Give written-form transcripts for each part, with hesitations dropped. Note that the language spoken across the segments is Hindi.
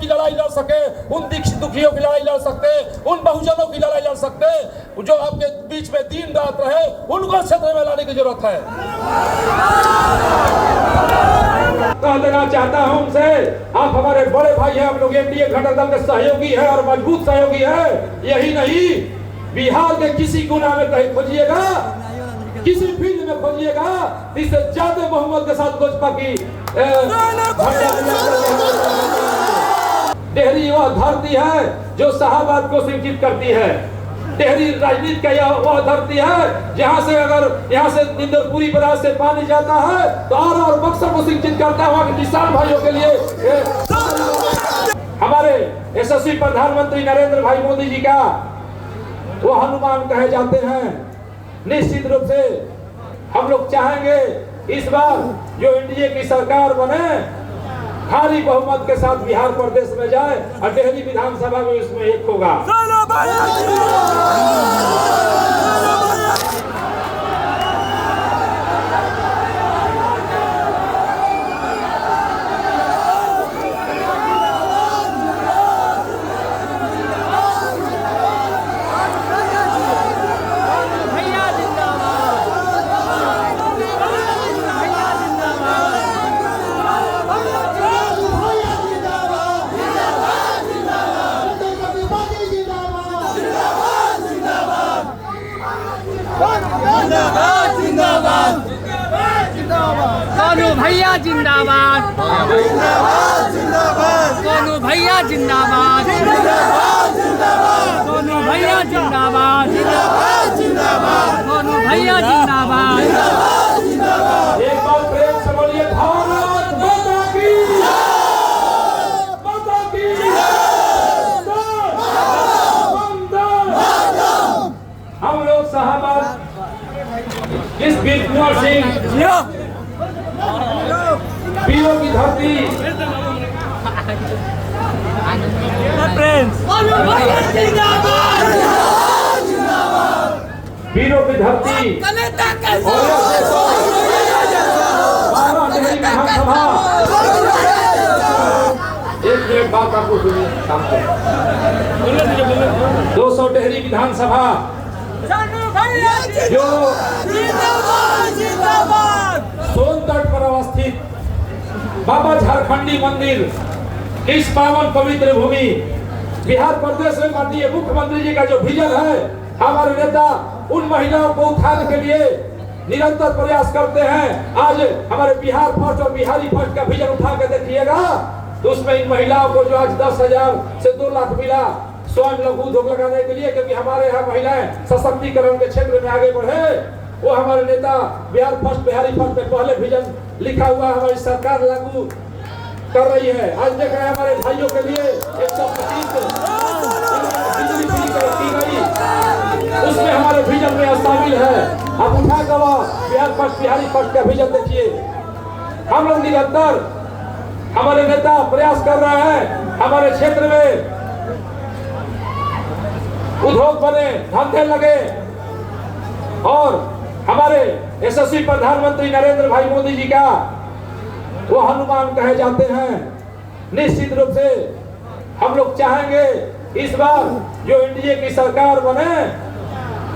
की लड़ाई लड़ सके, उन दुखियों की लड़ाई लड़ सकते, उन बहुजनों की लड़ाई लड़ सकते जो आपके बीच में दिन रात रहे, उनको क्षेत्र में लाने की जरूरत है। कह देना चाहता हूं उनसे, आप हमारे बड़े भाई हैं, हम लोग एनडीए घटक दल के सहयोगी हैं और मजबूत सहयोगी हैं। यही नहीं, बिहार के किसी गुना में कहीं खोजिएगा, किसी फील्ड में खोजिएगा, इससे ज्यादा बहुमत के साथ लोजपा की डेहरी वह धरती है जो शाहबाद को सिंचित करती है। डेहरी राजनीति का यह वह धरती है जहां से अगर यहां से इंदरपुरी बराज से पानी जाता है तो और बक्सर को सिंचित करता है किसान भाइयों के लिए। हमारे यशस्वी प्रधानमंत्री नरेंद्र भाई मोदी जी का वो हनुमान कहे जाते हैं। निश्चित रूप से हम लोग चाहेंगे इस बार जो एनडीए की सरकार बने, भारी बहुमत के साथ बिहार प्रदेश में जाए और डेहरी विधानसभा में इसमें एक होगा। सोनू भैया जिंदाबाद, सोनू भैया जिंदाबाद, सोनू भैया जिंदाबाद, सोनू भैया जिंदाबाद। एक बार प्रेम से बोलिए भारत माता की, माता की हम लोग शाहबाद इस वीर कुंवर सिंह वीरों की धरती, वीरों की धरती विधानसभा। एक मिनट बात आपको सुनिए, 200 डेहरी विधानसभा जो सोन तट पर अवस्थित बाबा झारखंडी मंदिर, इस पावन पवित्र भूमि बिहार प्रदेश में माननीय मुख्यमंत्री जी का जो विजन है, हमारे नेता उन महिलाओं को उठाने के लिए निरंतर प्रयास करते हैं। आज हमारे बिहार फर्स्ट और बिहारी फर्स्ट का विजन उठा के देखिएगा तो उसमें इन महिलाओं को जो आज 10,000 से 2 लाख मिला स्वयं लघु उद्योग लगाने के लिए, क्योंकि हमारे यहाँ महिलाएं सशक्तिकरण के क्षेत्र में आगे बढ़े। वो हमारे नेता बिहार फर्स्ट बिहारी फर्स्ट में पहले विजन लिखा हुआ हमारी सरकार लागू कर रही है। आज देख रहे हैं हमारे भाइयों के लिए 125 बिजली फ्री की गई, उसमें हमारे विजन में शामिल है। आप उठा गवा बिहार फर्स्ट बिहारी फर्स्ट का विजन देखिए। हम लोग निरंतर हमारे नेता प्रयास कर रहे हैं हमारे क्षेत्र में उद्योग बने, धंधे लगे और हमारे यशस्वी प्रधानमंत्री नरेंद्र भाई मोदी जी का वो हनुमान कहे जाते हैं। निश्चित रूप से हम लोग चाहेंगे इस बार जो एनडीए की सरकार बने,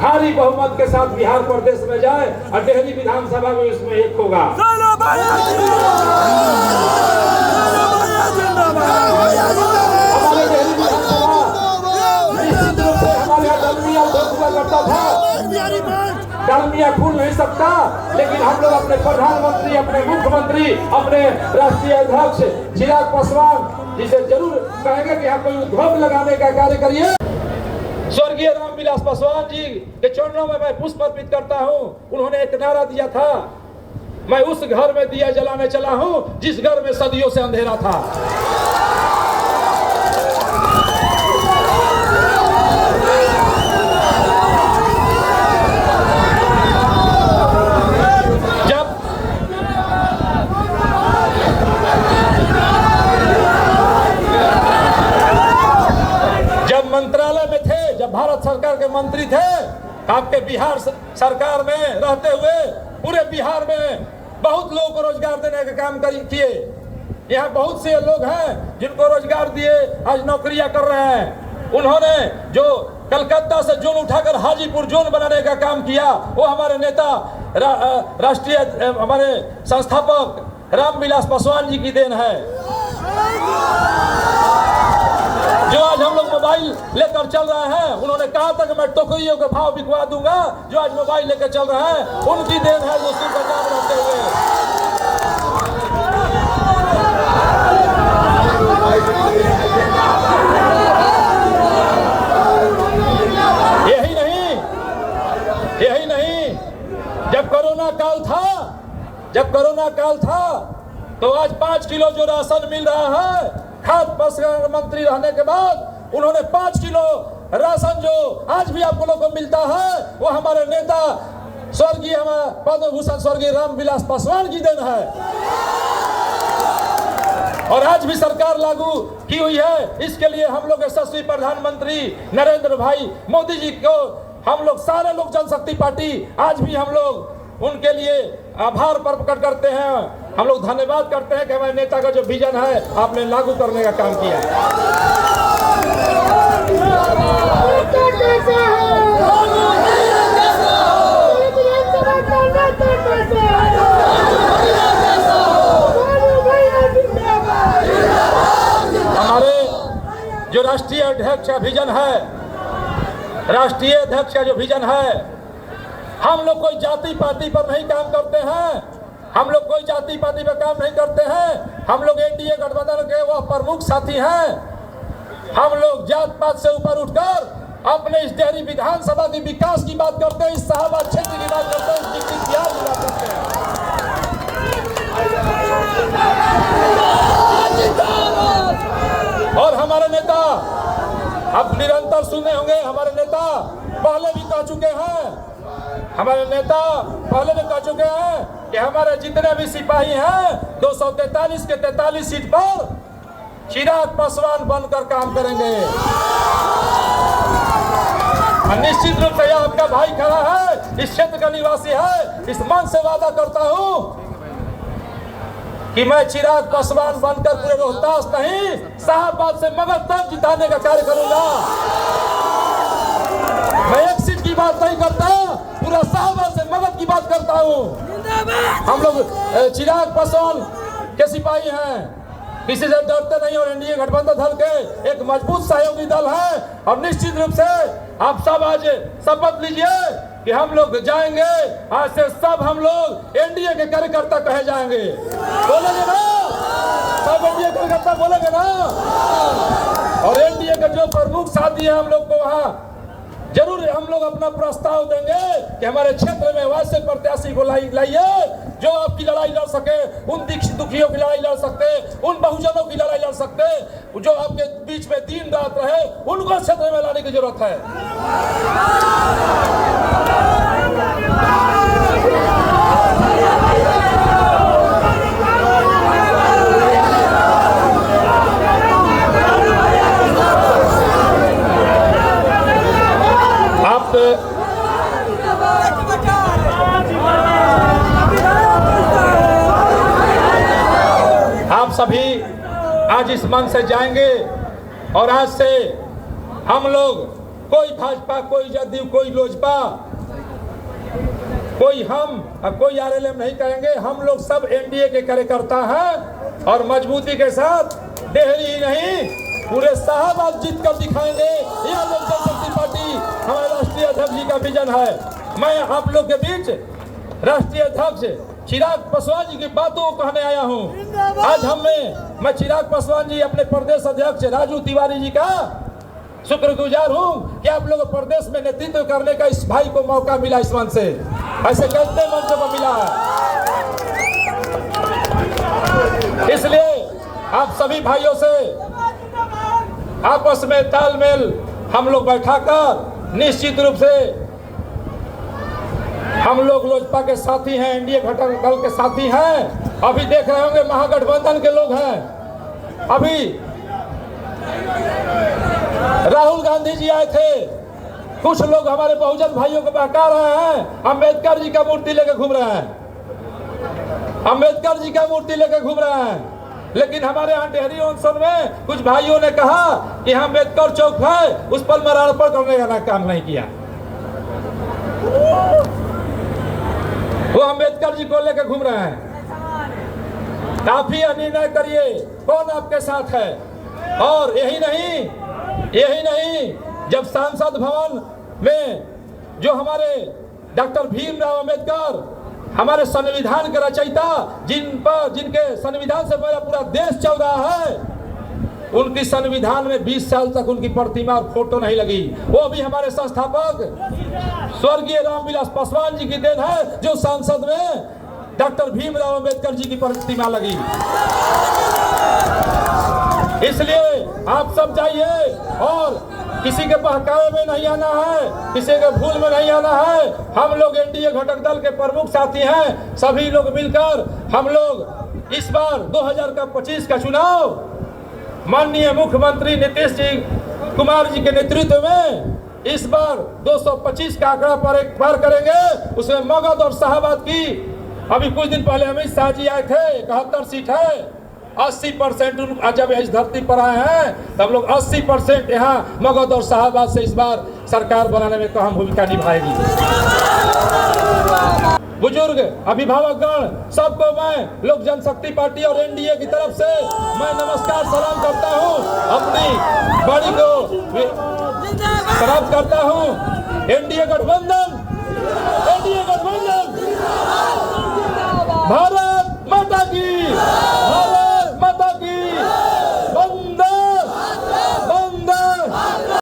भारी बहुमत के साथ बिहार प्रदेश में जाए और डेहरी विधानसभा में इसमें एक होगा। हमारे डेहरी विधानसभा निश्चित रूप से हमारे यहाँ दलमिया हुआ करता था, डालमिया खुल नहीं सकता, लेकिन हम लोग अपने प्रधानमंत्री, अपने मुख्यमंत्री, अपने राष्ट्रीय अध्यक्ष चिराग पासवान जिसे जरूर कहेंगे कि यहाँ कोई उद्योग लगाने का कार्य करिए। स्वर्गीय रामविलास पासवान जी के चरणों में मैं पुष्प अर्पित करता हूँ। उन्होंने एक नारा दिया था, मैं उस घर में दिया जलाने चला हूँ जिस घर में सदियों से अंधेरा था। मंत्रालय में थे, जब भारत सरकार के मंत्री थे, आपके बिहार सरकार में रहते हुए पूरे बिहार में बहुत लोगों को रोजगार देने का काम किए। यहाँ बहुत से लोग हैं जिनको रोजगार दिए, आज नौकरियां कर रहे हैं। उन्होंने जो कलकत्ता से जोन उठाकर हाजीपुर जोन बनाने का काम किया, वो हमारे नेता राष्ट्रीय हमारे संस्थापक रामविलास पासवान जी की देन है। जो आज हम लोग मोबाइल लेकर चल रहे हैं, उन्होंने कहा था कि मैं टोकरियों के भाव बिकवा दूंगा। जो आज मोबाइल लेकर चल रहे हैं, उनकी देन है, जो सिर्फ पंजाब रहते हुए। यही नहीं, जब कोरोना काल था तो आज 5 किलो जो राशन मिल रहा है, खाद्य प्रसंस्करण मंत्री रहने के बाद उन्होंने 5 किलो राशन जो आज भी आप लोगों को मिलता है, वो हमारे नेता स्वर्गीय पद्म भूषण स्वर्गीय रामविलास पासवान की देन है। और आज भी सरकार लागू की हुई है। इसके लिए हम लोग यशस्वी प्रधानमंत्री नरेंद्र भाई मोदी जी को हम लोग सारे लोग जनशक्ति पार्टी आज भी हम लोग उनके लिए आभार प्रकट करते हैं। हम लोग धन्यवाद करते हैं कि हमारे नेता का जो विजन है आपने लागू करने का काम किया। हमारे जो राष्ट्रीय अध्यक्ष का विजन है, राष्ट्रीय अध्यक्ष का जो विजन है, हम लोग कोई जाति पाति पर नहीं काम करते हैं। हम लोग कोई जाति पाति पर काम नहीं करते हैं। हम लोग एनडीए गठबंधन के वह प्रमुख साथी हैं। हम लोग जात पात से ऊपर उठकर अपने इस डेहरी विधानसभा की विकास की बात करते हैं, इस शाहबाद क्षेत्र की बात करते हैं, इस डिस्ट्रिक्ट बिहार की बात करते हैं। और हमारे नेता आप निरंतर सुने होंगे, हमारे नेता पहले भी कह चुके हैं, हमारे नेता पहले भी कह चुके हैं कि हमारे जितने भी सिपाही हैं 243 के 43 सीट पर चिराग पासवान बनकर काम करेंगे। निश्चित रूप से आपका भाई खड़ा है, इस क्षेत्र का निवासी है, इस मन से वादा करता हूं कि मैं चिराग पासवान बनकर पूरे रोहतास नहीं, शाहबाद से मगध तक जिताने का कार्य करूंगा। मैं एक सीट की बात नहीं करता, पूरा शाहबाद से मगध की बात करता हूं। हम लोग चिराग पासवान के सिपाही हैं, किसी से डरते नहीं। और एनडीए गठबंधन दल के एक मजबूत सहयोगी दल है। और निश्चित रूप से आप सब आज शपथ लीजिए कि हम लोग जाएंगे, आज से सब हम लोग एनडीए के कार्यकर्ता कहे जाएंगे। बोलेंगे ना? सब एनडीए कार्यकर्ता बोलेंगे ना? और एनडीए के जो प्रमुख साथी है, हम लोग को वहाँ जरूर हम लोग अपना प्रस्ताव देंगे कि हमारे क्षेत्र में वैसे प्रत्याशी को लाइए जो आपकी लड़ाई लड़ सके, उन दुखियों की लड़ाई लड़ सकते, उन बहुजनों की लड़ाई लड़ सकते, जो आपके बीच में दिन रात रहे, उनको क्षेत्र में लाने की जरूरत है। आप सभी आज इस मन से जाएंगे और आज से हम लोग कोई भाजपा, कोई जदयू, कोई लोजपा, कोई हम और कोई आरएलएम नहीं कहेंगे। हम लोग सब एनडीए के कार्यकर्ता हैं और मजबूती के साथ डेहरी ही नहीं पूरे शाहबाद जीत कर दिखाएंगे। यह लोक जनशक्ति पार्टी हमारे राष्ट्रीय अध्यक्ष जी का विजन है। मैं आप लोग के बीच राष्ट्रीय अध्यक्ष चिराग पासवान जी की बातों को कहने आया हूं। आज मैं चिराग पासवान जी अपने प्रदेश अध्यक्ष राजू तिवारी जी का शुक्रगुजार हूं कि आप लोग प्रदेश में नेतृत्व करने का इस भाई को मौका मिला, इस मंच से, ऐसे कितने मंचों पर मिला है। इसलिए आप सभी भाइयों से आपस में तालमेल हम लोग बैठाकर निश्चित रूप से हम लोग लोजपा के साथी हैं, एनडीए घटक दल के साथी हैं। अभी देख रहे होंगे महागठबंधन के लोग हैं। अभी राहुल गांधी जी आए थे, कुछ लोग हमारे बहुजन भाइयों को बहका रहे हैं, अंबेडकर जी का मूर्ति लेकर घूम रहे हैं, अंबेडकर जी का मूर्ति लेकर घूम रहे हैं। लेकिन हमारे यहाँ डेहरी ऑनसन में कुछ भाइयों ने कहा कि हम अम्बेडकर चौक है उस पर माल्यार्पण करने का काम नहीं किया। वो अम्बेडकर जी को लेकर घूम रहे हैं। काफी निर्णय करिए कौन आपके साथ है। और यही नहीं, जब सांसद भवन में जो हमारे डॉक्टर भीमराव अंबेडकर हमारे संविधान के रचयिता जिनके संविधान से पूरा देश चल रहा है, उनकी संविधान में 20 साल तक उनकी प्रतिमा और फोटो नहीं लगी। वो भी हमारे संस्थापक स्वर्गीय रामविलास पासवान जी की देन है, जो सांसद में डॉक्टर भीमराव अंबेडकर जी की प्रतिमा लगी। इसलिए आप सब जाइए और किसी के बहकावे में नहीं आना है, किसी के भूल में नहीं आना है। हम लोग एनडीए घटक दल के प्रमुख साथी हैं। सभी लोग मिलकर हम लोग इस बार 2025 का चुनाव माननीय मुख्यमंत्री नीतीश कुमार जी के नेतृत्व में इस बार 225 का आंकड़ा पार करेंगे। उसमें मगध और शाहबाद की अभी कुछ दिन पहले अमित शाह जी आए थे, 71 सीट है। 80% जब इस धरती पर आए हैं तब लोग 80% यहाँ मगध और शाहबाद से इस बार सरकार बनाने में अहम भूमिका निभाएगी। बुजुर्ग अभिभावकगण सबको मैं लोक जनशक्ति पार्टी और एनडीए की तरफ से मैं नमस्कार सलाम करता हूँ, अपनी बड़ी को तरफ करता हूँ। एनडीए गठबंधन